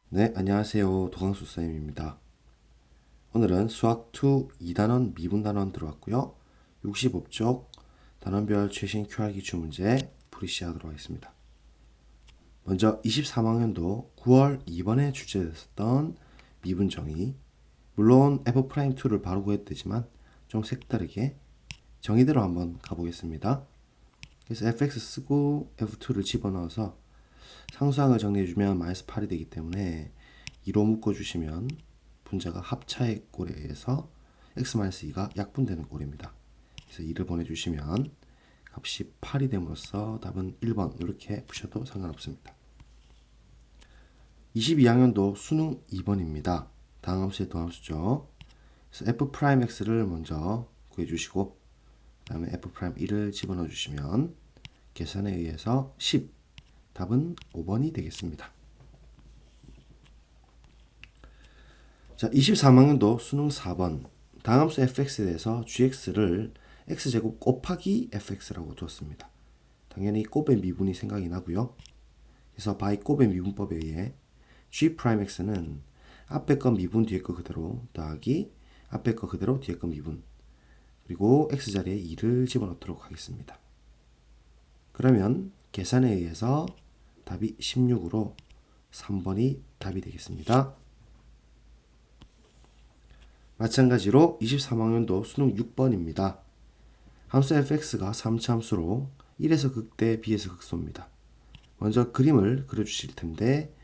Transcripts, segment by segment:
네, 안녕하세요. 도강수 쌤입니다. 오늘은 수학 2 2단원 미분단원 들어왔고요. 65쪽 단원별 최신 QR 기출 문제 풀이 시작하도록 하겠습니다. 먼저 23학년도 9월 2번에 출제됐었던 미분정의, 물론 F'2를 바로 구했되지만 좀 색다르게 정의대로 한번 가보겠습니다. 그래서 fx 쓰고 f2를 집어넣어서 상수항을 정리해주면 -8이 되기 때문에 2로 묶어주시면 분자가 합차의 꼴에 의해서 x-2가 약분되는 꼴입니다. 그래서 2를 보내주시면 값이 8이 됨으로써 답은 1번 이렇게 푸셔도 상관없습니다. 22학년도 수능 2번입니다. 다음 함수의 도함수죠. 그래서 f'x를 먼저 구해주시고 그 다음에 f'1을 집어넣어 주시면 계산에 의해서 10, 답은 5번이 되겠습니다. 자, 23학년도 수능 4번 다함수 fx에 대해서 gx를 x제곱 곱하기 fx라고 두었습니다. 당연히 곱의 미분이 생각이 나고요. 그래서 by 곱의 미분법에 의해 g'x는 앞에 거 미분 뒤에 거 그대로 더하기 앞에 거 그대로 뒤에 거 미분 그리고 x자리에 2를 집어넣도록 하겠습니다. 그러면 계산에 의해서 답이 16으로 3번이 답이 되겠습니다. 마찬가지로 23학년도 수능 6번입니다. 함수 fx가 3차 함수로 1에서 극대, b에서 극소입니다. 먼저 그림을 그려주실 텐데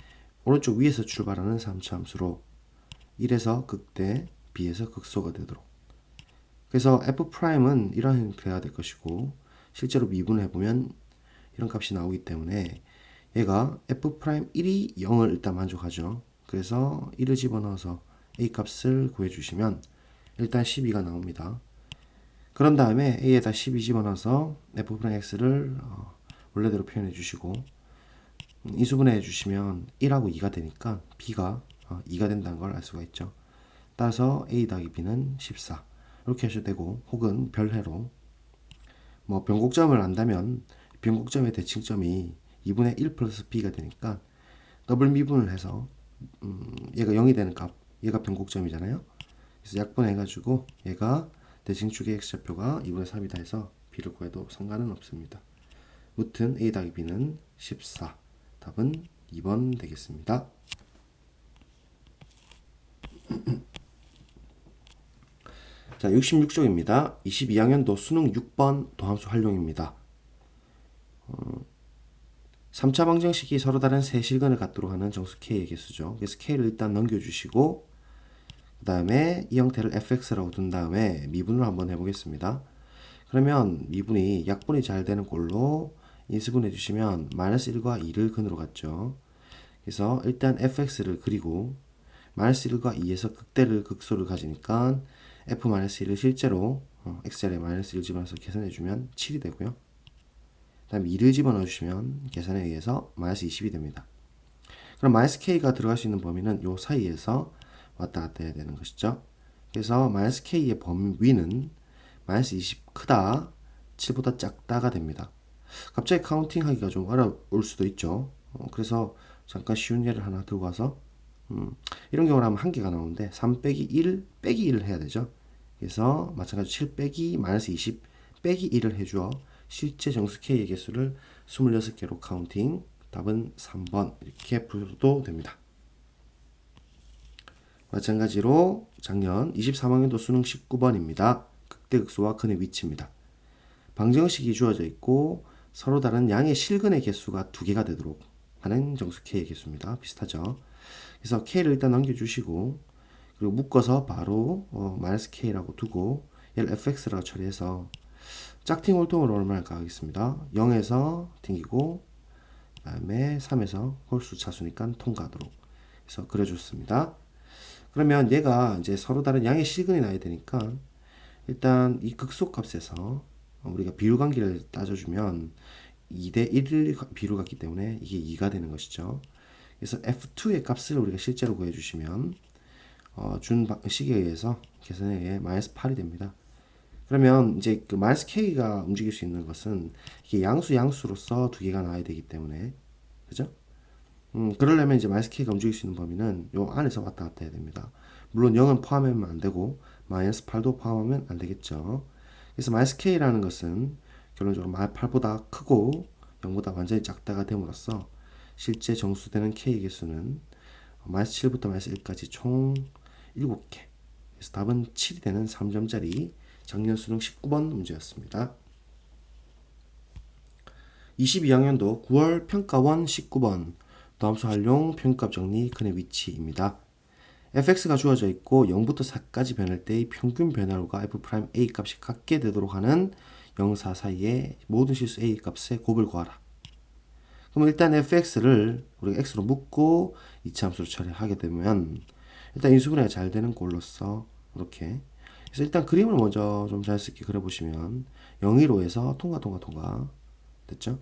오른쪽 위에서 출발하는 3차 함수로 1에서 극대, b에서 극소가 되도록. 그래서 f'은 이런 형태가 돼야 될 것이고 실제로 미분을 해보면 이런 값이 나오기 때문에 얘가 f'1이 0을 일단 만족하죠. 그래서 1을 집어넣어서 a 값을 구해주시면 일단 12가 나옵니다. 그런 다음에 a에다 12 집어넣어서 f'x를 원래대로 표현해 주시고 인수분해 해주시면 1하고 2가 되니까 b가 2가 된다는 걸 알 수가 있죠. 따라서 a 더하기 b는 14 이렇게 하셔도 되고 혹은 별해로 뭐 변곡점을 안다면 변곡점의 대칭점이 2분의 1 플러스 b가 되니까 더블 미분을 해서 얘가 0이 되는 값 얘가 변곡점이잖아요. 그래서 약분해가지고 얘가 대칭축의 x좌표가 2분의 3이다 해서 b를 구해도 상관은 없습니다. 무튼 a 더하기 b는 14 답은 2번 되겠습니다. 자, 66쪽입니다. 22학년도 수능 6번 도함수 활용입니다. 3차 방정식이 서로 다른 세 실근을 갖도록 하는 정수 k의 개수죠. 그래서 k를 일단 넘겨주시고 그 다음에 이 형태를 fx라고 둔 다음에 미분을 한번 해보겠습니다. 그러면 미분이 약분이 잘 되는 꼴로 인수분해 주시면 -1과 2를 근으로 갔죠. 그래서 일단 fx를 그리고 -1과 2에서 극대를 극소를 가지니까 f-1을 실제로 x자리에 -1 집어넣어서 계산해주면 7이 되고요. 그 다음에 2를 집어넣어 주시면 계산에 의해서 -20이 됩니다. 그럼 -k가 들어갈 수 있는 범위는 요 사이에서 왔다 갔다 해야 되는 것이죠. 그래서 -k의 범위는 -20 크다, 7보다 작다가 됩니다. 갑자기 카운팅 하기가 좀 어려울 수도 있죠. 그래서 잠깐 쉬운 예를 하나 들고 와서 이런 경우를 하면 한 개가 나오는데 3 빼기 1 빼기 1을 해야 되죠. 그래서 마찬가지로 7 빼기 -20 빼기 1을 해주어 실제 정수 K의 개수를 26개로 카운팅. 답은 3번 이렇게 풀어도 됩니다. 마찬가지로 작년 23학년도 수능 19번입니다. 극대극소와 근의 위치입니다. 방정식이 주어져 있고 서로 다른 양의 실근의 개수가 2개가 되도록 하는 정수 K의 개수입니다. 비슷하죠. 그래서 K를 일단 넘겨주시고 그리고 묶어서 바로 -K라고 두고 얘를 fx라고 처리해서 짝팅 홀통으로 얼마나 하겠습니다. 0에서 튕기고 그 다음에 3에서 홀수 차수니까 통과하도록 해서 그려줬습니다. 그러면 얘가 이제 서로 다른 양의 실근이 나야 되니까 일단 이 극소값에서 우리가 비율관계를 따져주면 2대 1을 비율 같기 때문에 이게 2가 되는 것이죠. 그래서 f2의 값을 우리가 실제로 구해주시면 준 식에 의해서 계산에 의해 -8이 됩니다. 그러면 이제 그 -k가 움직일 수 있는 것은 이게 양수로서 2개가 나와야 되기 때문에 그죠? 그러려면 이제 -k가 움직일 수 있는 범위는 요 안에서 왔다 갔다 해야 됩니다. 물론 0은 포함하면 안 되고 -8도 포함하면 안 되겠죠. 그래서 -k라는 것은 결론적으로 -8보다 크고 0보다 완전히 작다가 됨으로써 실제 정수되는 k의 개수는 -7부터 -1까지 총 7개. 그래서 답은 7이 되는 3점짜리 작년 수능 19번 문제였습니다. 22학년도 9월 평가원 19번 도함수 활용 평값 정리 근의 위치입니다. fx가 주어져 있고 0부터 4까지 변할 때의 평균 변화율과 f'A 값이 같게 되도록 하는 0, 4 사이의 모든 실수 A 값의 곱을 구하라. 그럼 일단 fx를 우리가 x로 묶고 이차함수로 처리하게 되면 일단 인수분해가 잘 되는 꼴로서 이렇게. 그래서 일단 그림을 먼저 좀 자연스럽게 그려보시면 015에서 통과 됐죠?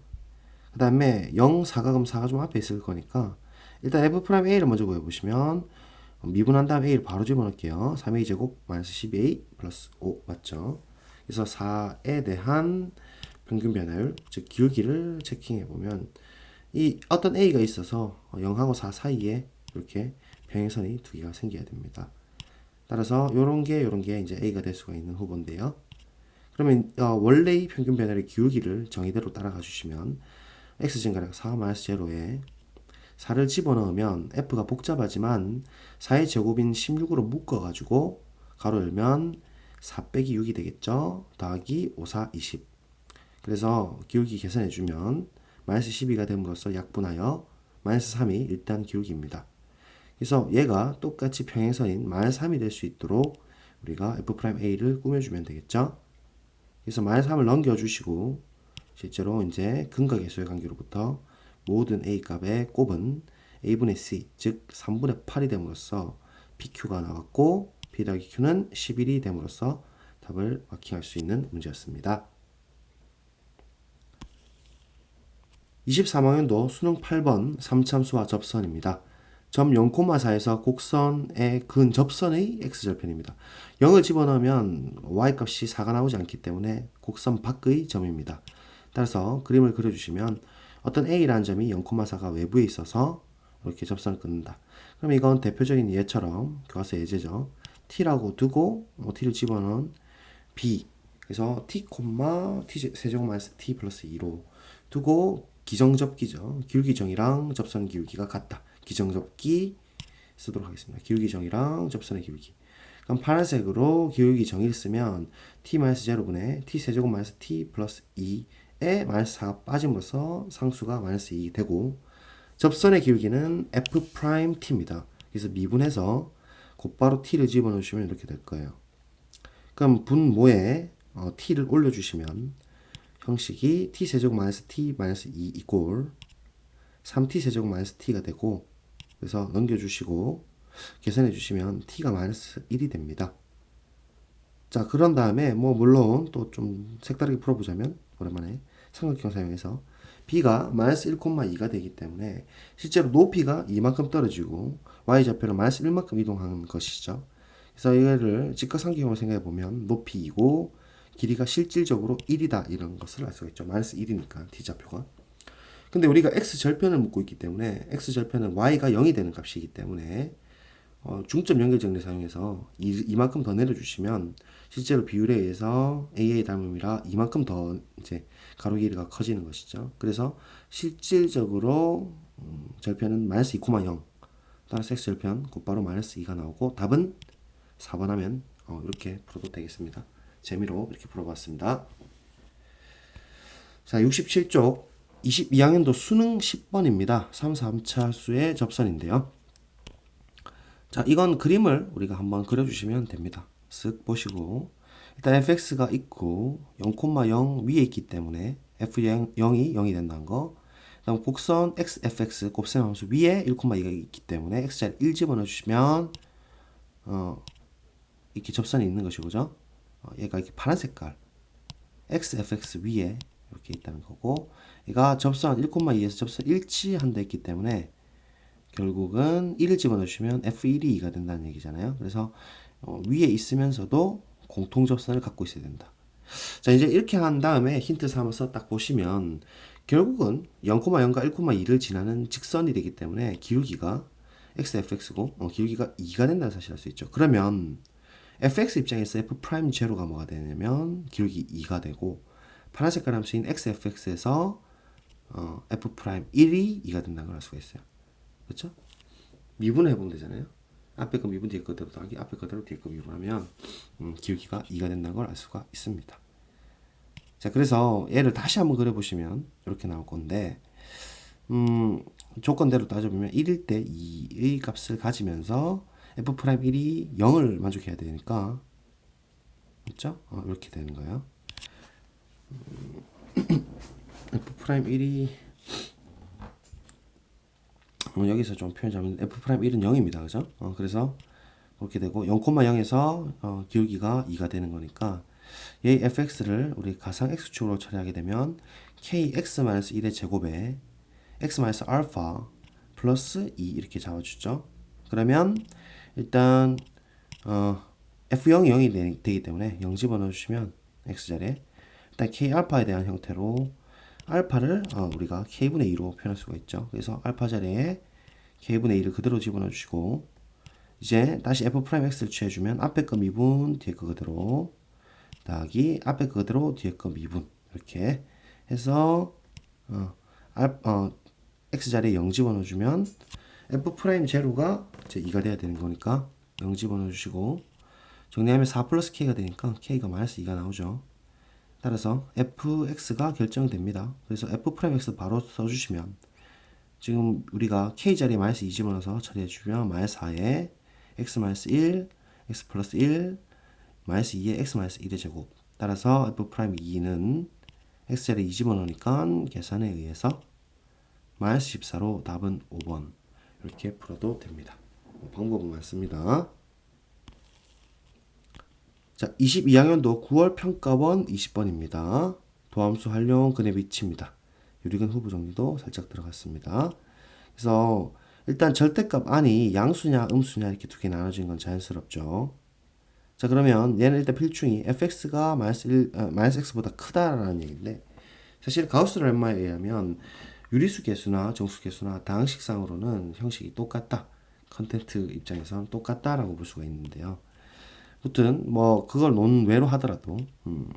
그 다음에 0, 4가 그럼 4가 좀 앞에 있을 거니까 일단 f'A를 먼저 구해보시면 미분한 다음 A를 바로 집어넣을게요. 3A 제곱 마이너스 12A 플러스 5 맞죠? 그래서 4에 대한 평균 변화율 즉 기울기를 체킹해보면 이 어떤 A가 있어서 0하고 4 사이에 이렇게 평행선이 두 개가 생겨야 됩니다. 따라서 요런 게 이제 A가 될 수가 있는 후보인데요. 그러면 원래의 평균 변화율의 기울기를 정의대로 따라가 주시면 x 증가량 4-0에 4를 집어넣으면 f가 복잡하지만 4의 제곱인 16으로 묶어가지고 가로 열면 4 빼기 6이 되겠죠. 더하기 5, 4, 20. 그래서 기울기 계산해주면 -12가 됨으로써 약분하여 -3이 일단 기울기입니다. 그래서 얘가 똑같이 평행선인 -3이 될 수 있도록 우리가 f'A를 꾸며주면 되겠죠. 그래서 -3을 넘겨주시고 실제로 이제 근과 계수의 관계로부터 모든 A 값의 곱은 A분의 C 즉 3분의 8이 됨으로써 PQ가 나왔고 P 더하기 Q는 11이 됨으로써 답을 마킹할 수 있는 문제였습니다. 23학년도 수능 8번 3참수와 접선입니다. 점 0,4에서 곡선의 근접선의 x절편입니다. 0을 집어넣으면 y값이 4가 나오지 않기 때문에 곡선 밖의 점입니다. 따라서 그림을 그려주시면 어떤 a라는 점이 0,4가 외부에 있어서 이렇게 접선을 끊는다. 그럼 이건 대표적인 예처럼 교과서 예제죠. t라고 두고 t를 집어넣은 b 그래서 t, t 세제곱 마이너스 t 플러스 2로 두고 기정접기죠. 기울기정이랑 접선 기울기가 같다. 기정접기 쓰도록 하겠습니다. 기울기정이랑 접선의 기울기. 그럼 파란색으로 기울기정의를 쓰면 t-0분의 t세제곱 마이너스 t 플러스 2에 마이너스 4가 빠짐으로써 상수가 마이너스 2이 되고 접선의 기울기는 f't입니다. 그래서 미분해서 곧바로 t를 집어넣으시면 이렇게 될 거예요. 그럼 분모에 t를 올려주시면 형식이 t세제곱 마이너스 t 마이너스 2 이꼴 3t세제곱 마이너스 t가 되고 그래서 넘겨주시고 계산해 주시면 t가 마이너스 1이 됩니다. 자 그런 다음에 뭐 물론 또 좀 색다르게 풀어보자면 오랜만에 삼각형 사용해서 b가 마이너스 1,2가 되기 때문에 실제로 높이가 이만큼 떨어지고 y좌표는 마이너스 1만큼 이동하는 것이죠. 그래서 이거를 직각삼각형으로 생각해 보면 높이 2고 길이가 실질적으로 1이다 이런 것을 알 수가 있죠. 마이너스 1이니까 t좌표가. 근데 우리가 x절편을 묻고 있기 때문에 x절편은 y가 0이 되는 값이기 때문에 중점 연결 정리 사용해서 이만큼 더 내려주시면 실제로 비율에 의해서 AA 닮음이라 이만큼 더 이제 가로 길이가 커지는 것이죠. 그래서 실질적으로 절편은 마이너스 2,0 따라서 x절편 곧바로 마이너스 2가 나오고 답은 4번 하면 이렇게 풀어도 되겠습니다. 재미로 이렇게 풀어봤습니다. 자 67쪽 22학년도 수능 10번입니다. 3, 3차 수의 접선인데요. 자, 이건 그림을 우리가 한번 그려주시면 됩니다. 쓱 보시고 일단 fx가 있고 0,0 위에 있기 때문에 f0이 0이 된다는 거. 다음 곡선 xfx 곱셈함수 위에 1,2가 있기 때문에 x자리 1 집어넣어 주시면 이렇게 접선이 있는 것이고 그죠? 얘가 이렇게 파란 색깔 xfx 위에 이렇게 있다는 거고 얘가 접선 1,2에서 접선 일치한다 했기 때문에 결국은 1을 집어넣으시면 f1이 2가 된다는 얘기잖아요. 그래서 위에 있으면서도 공통접선을 갖고 있어야 된다. 자 이제 이렇게 한 다음에 힌트 삼아서 딱 보시면 결국은 0,0과 1,2를 지나는 직선이 되기 때문에 기울기가 xfx고 기울기가 2가 된다는 사실을 알 수 있죠. 그러면 fx 입장에서 f'0가 뭐가 되냐면 기울기 2가 되고 파란 색깔 함수인 xfx에서 f'1이 2가 된다는 걸 알 수가 있어요. 그렇죠? 미분을 해보면 되잖아요. 앞에 거 미분 뒤에 거대로 더하기 앞에 거대로 뒤에 거 미분하면 기울기가 2가 된다는 걸 알 수가 있습니다. 자, 그래서 얘를 다시 한번 그려보시면 이렇게 나올 건데 조건대로 따져보면 1일 때 2의 값을 가지면서 f'1이 0을 만족해야 되니까 그렇죠? 이렇게 되는 거예요. f'1이 여기서 좀 표현 잡으면 f'1은 0입니다. 그죠? 그래서 그렇게 되고 0,0에서 기울기가 2가 되는 거니까 얘 fx를 우리 가상 x축으로 처리하게 되면 kx-1의 제곱에 x-알파 플러스 2 이렇게 잡아주죠. 그러면 일단 f0이 0이 되기 때문에 0 집어넣어주시면 x자리에 일단 k알파에 대한 형태로 알파를 우리가 k분의 2로 표현할 수가 있죠. 그래서 알파 자리에 k분의 2를 그대로 집어넣어주시고 이제 다시 f'x를 취해주면 앞에 거 미분 뒤에 거 그대로 더하기 앞에 거 그대로 뒤에 거 미분 이렇게 해서 x자리에 0 집어넣어주면 f'0가 이제 2가 돼야 되는 거니까 0 집어넣어주시고 정리하면 4 플러스 k가 되니까 k가 마이너스 2가 나오죠. 따라서 fx가 결정됩니다. 그래서 f'x 바로 써주시면 지금 우리가 k자리에 마이너스 2 집어넣어서 처리해주면 마이너스 4에 x 마이너스 1, x 플러스 1, 마이너스 2에 x 마이너스 1의 제곱. 따라서 f'2는 x자리에 2 집어넣으니까 계산에 의해서 마이너스 14로 답은 5번 이렇게 풀어도 됩니다. 방법은 많습니다. 자, 22학년도 9월 평가원 20번입니다. 도함수 활용 근의 위치입니다. 유리근 후보 정리도 살짝 들어갔습니다. 그래서 일단 절대값 안이 양수냐 음수냐 이렇게 두 개 나눠진 건 자연스럽죠. 자, 그러면 얘는 일단 필충이 fx가 마이너스 x보다 크다라는 얘기인데 사실 가우스 렘마에 의하면 유리수 계수나 정수 계수나 다항식상으로는 형식이 똑같다. 컨텐트 입장에서는 똑같다라고 볼 수가 있는데요. 아무튼 뭐 그걸 논외로 하더라도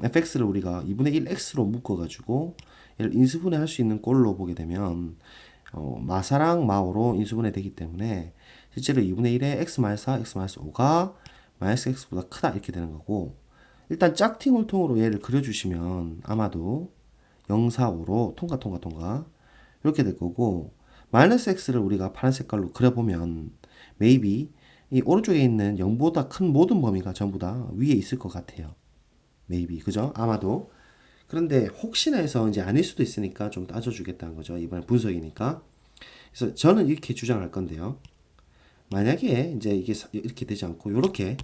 fx를 우리가 2분의 1x로 묶어가지고 얘를 인수분해 할 수 있는 꼴로 보게 되면 마사랑 마오로 인수분해 되기 때문에 실제로 2분의 1의 x-4, x-5가 마이너스 x보다 크다 이렇게 되는 거고 일단 짝퉁을 얘를 그려주시면 아마도 0, 4, 5로 통과 이렇게 될 거고 마이너스 x를 우리가 파란 색깔로 그려보면 maybe 이 오른쪽에 있는 0보다 큰 모든 범위가 전부 다 위에 있을 것 같아요. maybe 그죠? 아마도 그런데 혹시나 해서 이제 아닐 수도 있으니까 좀 따져주겠다는 거죠. 이번에 분석이니까. 그래서 저는 이렇게 주장할 건데요. 만약에 이제 이게 이렇게 되지 않고 이렇게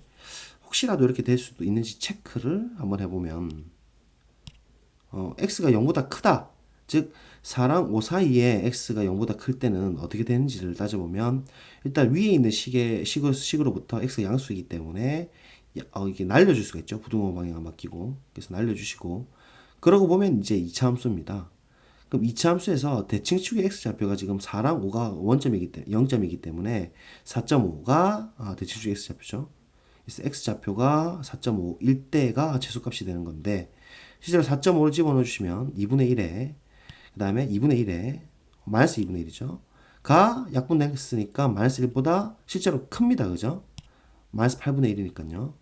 혹시라도 이렇게 될 수도 있는지 체크를 한번 해보면 x가 0보다 크다. 즉 4랑 5 사이에 x가 0보다 클 때는 어떻게 되는지를 따져보면 일단 위에 있는 식으로부터 x가 양수이기 때문에 이게 날려줄 수가 있죠. 부등호 방향을 맡기고 그래서 날려주시고 그러고 보면 이제 2차 함수입니다. 그럼 2차 함수에서 대칭축의 x좌표가 지금 4랑 5가 원점이기 때문에 0점이기 때문에 4.5가 대칭축의 x좌표죠. 그래서 x좌표가 4.5일 때가 최소값이 되는 건데 실제로 4.5를 집어넣어 주시면 2분의 1에 그 다음에 2분의 1에 마이너스 2분의 1이죠. 가 약분됐으니까 마이너스 1보다 실제로 큽니다. 그죠? 마이너스 8분의 1이니까요.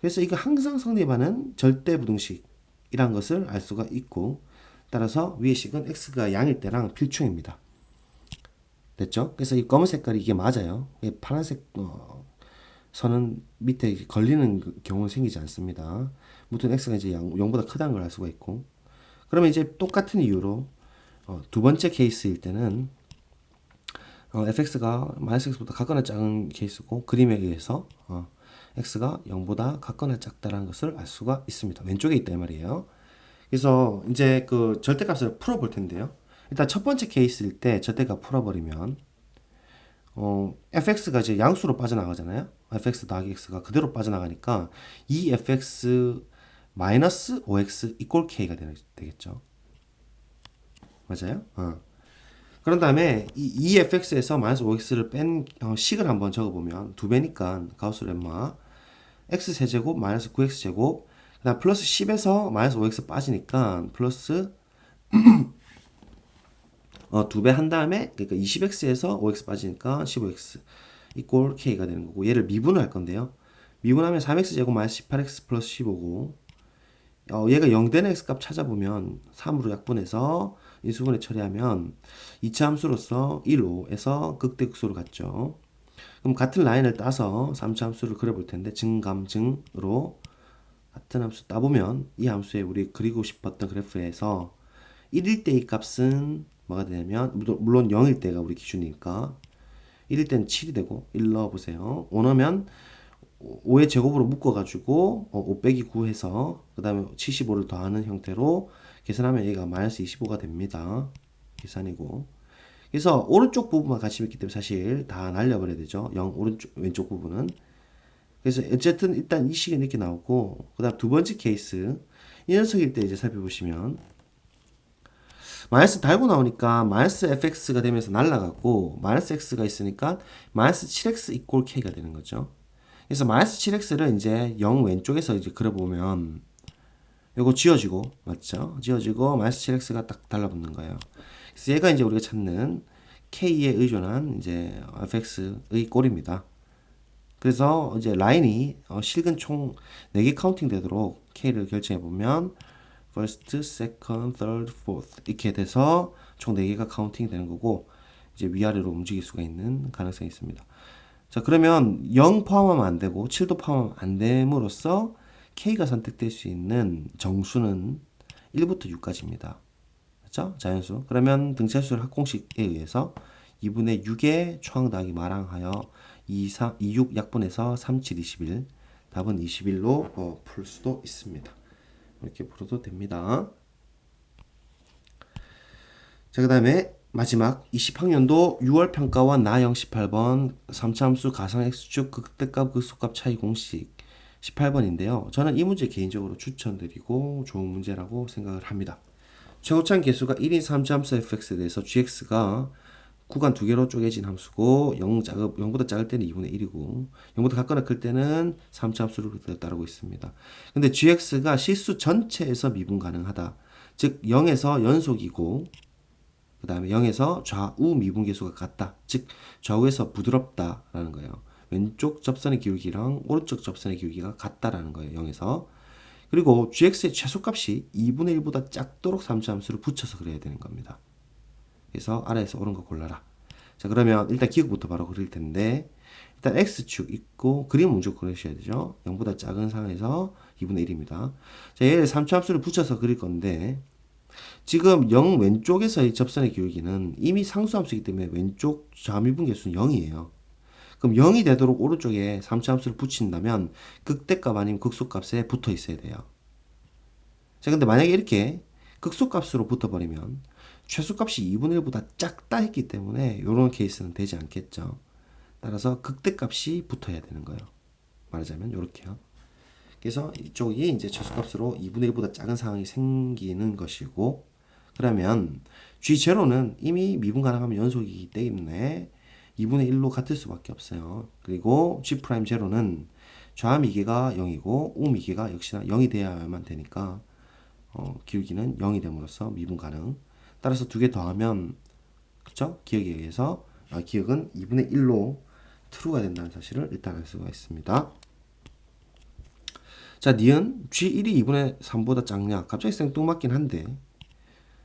그래서 이거 항상 성립하는 절대부등식이란 것을 알 수가 있고 따라서 위의 식은 x가 양일 때랑 필충입니다. 됐죠? 그래서 이 검은 색깔이 이게 맞아요. 파란색 선은 밑에 걸리는 경우는 생기지 않습니다. 무튼 x가 이제 0보다 크다는 걸 알 수가 있고 그러면 이제 똑같은 이유로 두 번째 케이스일 때는 fx가 마이너스 x보다 같거나 작은 케이스고 그림에 의해서 x가 0보다 같거나 작다라는 것을 알 수가 있습니다. 왼쪽에 있다 이 말이에요. 그래서 이제 그 절대값을 풀어볼 텐데요. 일단 첫 번째 케이스일 때 절대값 풀어버리면 fx가 이제 양수로 빠져나가잖아요. fx 더하기 x가 그대로 빠져나가니까 이 fx 마이너스 5x 이꼴 k가 되겠죠. 맞아요? 그런 다음에 이 fx에서 마이너스 5x를 뺀 식을 한번 적어보면 두 배니까 가우스 렘마 x 세제곱 마이너스 9x 제곱 그다음 플러스 10에서 마이너스 5x 빠지니까 플러스 두 배 한 다음에 그러니까 20x에서 5x 빠지니까 15x 이꼴 k가 되는 거고 얘를 미분을 할 건데요. 미분하면 3x 제곱 마이너스 18x 플러스 15고 얘가 0 되는 x 값 찾아보면 3으로 약분해서 인수분해 처리하면 2차 함수로서 1호에서 극대극소로 갔죠. 그럼 같은 라인을 따서 3차 함수를 그려볼 텐데 증감증으로 같은 함수 따보면 이 함수에 우리 그리고 싶었던 그래프에서 1일 때 이 값은 뭐가 되냐면 물론 0일 때가 우리 기준이니까 1일 때는 7이 되고 1 넣어보세요. 5 넣으면 5의 제곱으로 묶어가지고 5 빼기 9 해서 그 다음에 75를 더하는 형태로 계산하면 얘가 마이너스 25가 됩니다. 계산이고 그래서 오른쪽 부분만 같이 있기 때문에 사실 다 날려버려야 되죠. 0 오른쪽 왼쪽 부분은 그래서 어쨌든 일단 이 식은 이렇게 나오고 그 다음 두 번째 케이스 이 녀석일 때 이제 살펴보시면 마이너스 달고 나오니까 마이너스 fx가 되면서 날라갔고 마이너스 x가 있으니까 마이너스 7x 이꼴 k가 되는 거죠. 그래서 마이너스 7x를 이제 0 왼쪽에서 이제 그려보면 요거 지워지고 맞죠? 지워지고 마이너스 7x가 딱 달라붙는 거예요. 그래서 얘가 이제 우리가 찾는 k에 의존한 이제 fx의 꼴입니다. 그래서 이제 라인이 실근 총 4개 카운팅 되도록 k를 결정해 보면 first, second, third, fourth 이렇게 돼서 총 4개가 카운팅 되는 거고 이제 위아래로 움직일 수가 있는 가능성이 있습니다. 자 그러면 0 포함하면 안 되고 7도 포함하면 안 됨으로써 k가 선택될 수 있는 정수는 1부터 6까지입니다. 그렇죠? 자연수. 그러면 등차수열 합공식에 의해서 2분의 6의 초항 더하기 마랑하여 26 약분해서 37, 21 답은 21로 풀 수도 있습니다. 이렇게 풀어도 됩니다. 자, 그 다음에 마지막 20학년도 6월 평가원 나0 18번 3차 함수 가상 x축 극대값 극소값 차이 공식 18번인데요. 저는 이 문제 개인적으로 추천드리고 좋은 문제라고 생각을 합니다. 최고차항 개수가 1인 3차 함수 fx에 대해서 gx가 구간 두 개로 쪼개진 함수고 0보다 작을 때는 2분의 1이고 0보다 같거나 클 때는 3차 함수를 따르고 있습니다. 근데 gx가 실수 전체에서 미분 가능하다. 즉 0에서 연속이고 그 다음에 0에서 좌우 미분 계수가 같다. 즉 좌우에서 부드럽다라는 거예요. 왼쪽 접선의 기울기랑 오른쪽 접선의 기울기가 같다라는 거예요. 0에서. 그리고 gx의 최소값이 2분의 1보다 작도록 3차 함수를 붙여서 그려야 되는 겁니다. 그래서 아래에서 옳은 거 골라라. 자 그러면 일단 기억부터 바로 그릴 텐데 일단 x축 있고 그림 무조건 그리셔야 되죠. 0보다 작은 상에서 2분의 1입니다. 자 얘를 3차 함수를 붙여서 그릴 건데 지금 0 왼쪽에서의 접선의 기울기는 이미 상수함수이기 때문에 왼쪽 좌미분 계수는 0이에요. 그럼 0이 되도록 오른쪽에 3차 함수를 붙인다면 극대값 아니면 극소값에 붙어 있어야 돼요. 자 근데 만약에 이렇게 극소값으로 붙어버리면 최소값이 2분의 1보다 작다 했기 때문에 이런 케이스는 되지 않겠죠. 따라서 극대값이 붙어야 되는 거예요. 말하자면 이렇게요. 그래서 이쪽이 이제 최소값으로 2분의 1보다 작은 상황이 생기는 것이고 그러면 G0는 이미 미분 가능하면 연속이기 때문에 2분의 1로 같을 수밖에 없어요. 그리고 G'0는 좌미계가 0이고 우미계가 역시나 0이 돼야만 되니까 기울기는 0이 됨으로써 미분 가능. 따라서 두 개 더하면 그쵸? 기억에 의해서 기억은 2분의 1로 true가 된다는 사실을 일단 알 수가 있습니다. 자, 니은 G1이 2분의 3보다 작냐? 갑자기 생뚱맞긴 한데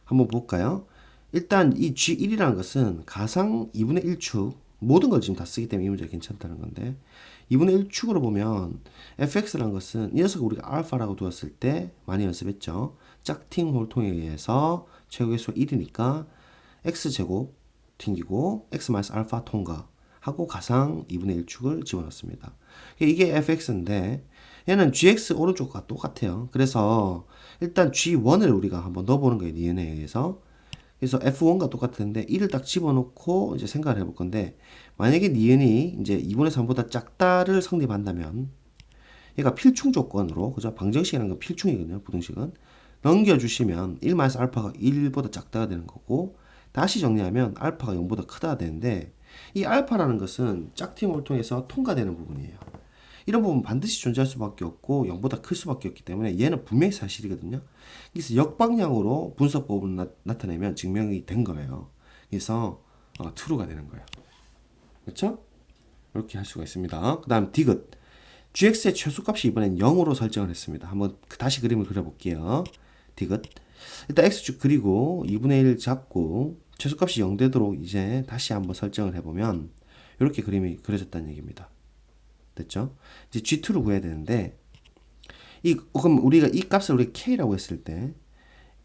한번 볼까요? 일단 이 G1이라는 것은 가상 2분의 1축 모든 걸 지금 다 쓰기 때문에 이 문제가 괜찮다는 건데 2분의 1축으로 보면 fx라는 것은 이 녀석을 우리가 알파라고 두었을 때 많이 연습했죠. 짝팅 홀통에 의해서 최고계수가 1이니까 x제곱 튕기고 x-알파 통과하고 가상 2분의 1축을 집어넣습니다. 이게 fx인데 얘는 gx 오른쪽과 똑같아요. 그래서 일단 g1을 우리가 한번 넣어보는 거예요. 니은에 의해서. 그래서 f1과 똑같은데 1을 딱 집어넣고 이제 생각을 해볼 건데 만약에 니은이 이제 2분의 3보다 작다를 성립한다면 얘가 필충 조건으로 그죠? 방정식이라는 건 필충이거든요. 부등식은 넘겨주시면 1-알파가 1보다 작다가 되는 거고, 다시 정리하면 알파가 0보다 크다가 되는데, 이 알파라는 것은 짝퉁을 통해서 통과되는 부분이에요. 이런 부분 반드시 존재할 수밖에 없고 0보다 클 수밖에 없기 때문에 얘는 분명히 사실이거든요. 그래서 역방향으로 분석법을 나타내면 증명이 된 거예요. 그래서 true가 되는 거예요. 그렇죠? 이렇게 할 수가 있습니다. 그 다음 디귿. gx의 최소값이 이번엔 0으로 설정을 했습니다. 한번 다시 그림을 그려볼게요. 디귿. 일단 x축 그리고 2분의 1 잡고 최소값이 0 되도록 이제 다시 한번 설정을 해보면 이렇게 그림이 그려졌다는 얘기입니다. 됐죠? 이제 g2를 구해야 되는데 그럼 우리가 이 값을 우리 k라고 했을 때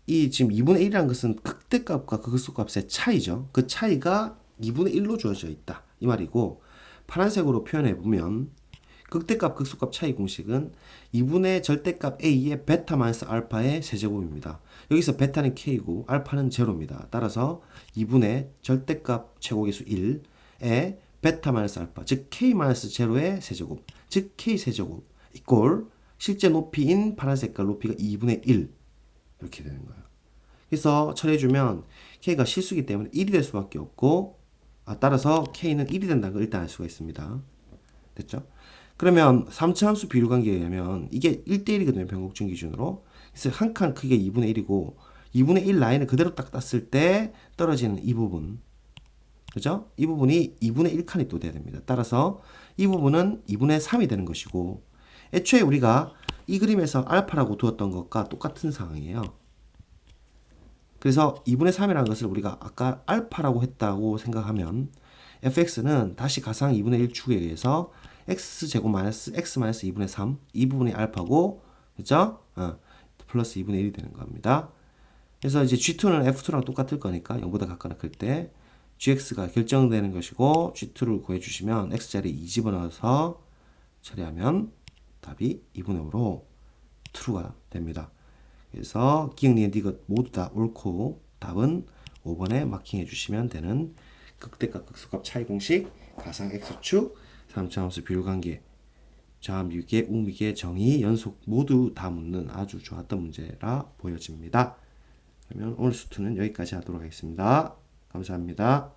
이 지금 2분의 1이라는 것은 극대값과 극소값의 차이죠. 그 차이가 2분의 1로 주어져 있다. 이 말이고 파란색으로 표현해 보면 극대값 극소값 차이 공식은 2분의 절대값 a의 베타 마이너스 알파의 세제곱입니다. 여기서 베타는 k고 알파는 제로입니다. 따라서 2분의 절대값 최고계수 1에 베타 마이너스 알파, 즉 k 마이너스 제로의 세제곱, 즉 k 세제곱 이꼴 실제 높이인 파란색깔 높이가 2분의 1 이렇게 되는 거예요. 그래서 처리해주면 k가 실수기 때문에 1이 될 수밖에 없고 따라서 k는 1이 된다는 걸 일단 알 수가 있습니다. 됐죠? 그러면 3차 함수 비율 관계에 의하면 이게 1대1이거든요. 변곡중 기준으로. 그래서 한 칸 크기가 2분의 1이고 2분의 1 라인을 그대로 딱 땄을 때 떨어지는 이 부분, 그죠? 이 부분이 2분의 1칸이 또 돼야 됩니다. 따라서 이 부분은 2분의 3이 되는 것이고 애초에 우리가 이 그림에서 알파라고 두었던 것과 똑같은 상황이에요. 그래서 2분의 3이라는 것을 우리가 아까 알파라고 했다고 생각하면 fx는 다시 가상 2분의 1 축에 의해서 x제곱 마이너스 x 마이너스 2분의 3 이 부분이 알파고 그죠? 플러스 2분의 1이 되는 겁니다. 그래서 이제 g2는 f2랑 똑같을 거니까 0보다 같거나 클 때 gx가 결정되는 것이고 g2를 구해주시면 x자리 2 집어넣어서 처리하면 답이 2분의 5로 true가 됩니다. 그래서 기억, 니은, 디귿 모두 다 옳고 답은 5번에 마킹해 주시면 되는 극대값 극소값 차이 공식 가상 x축 3차 함수 비율 관계 좌미계 우미계 정의 연속 모두 다 묻는 아주 좋았던 문제라 보여집니다. 그러면 오늘 수투는 여기까지 하도록 하겠습니다. 감사합니다.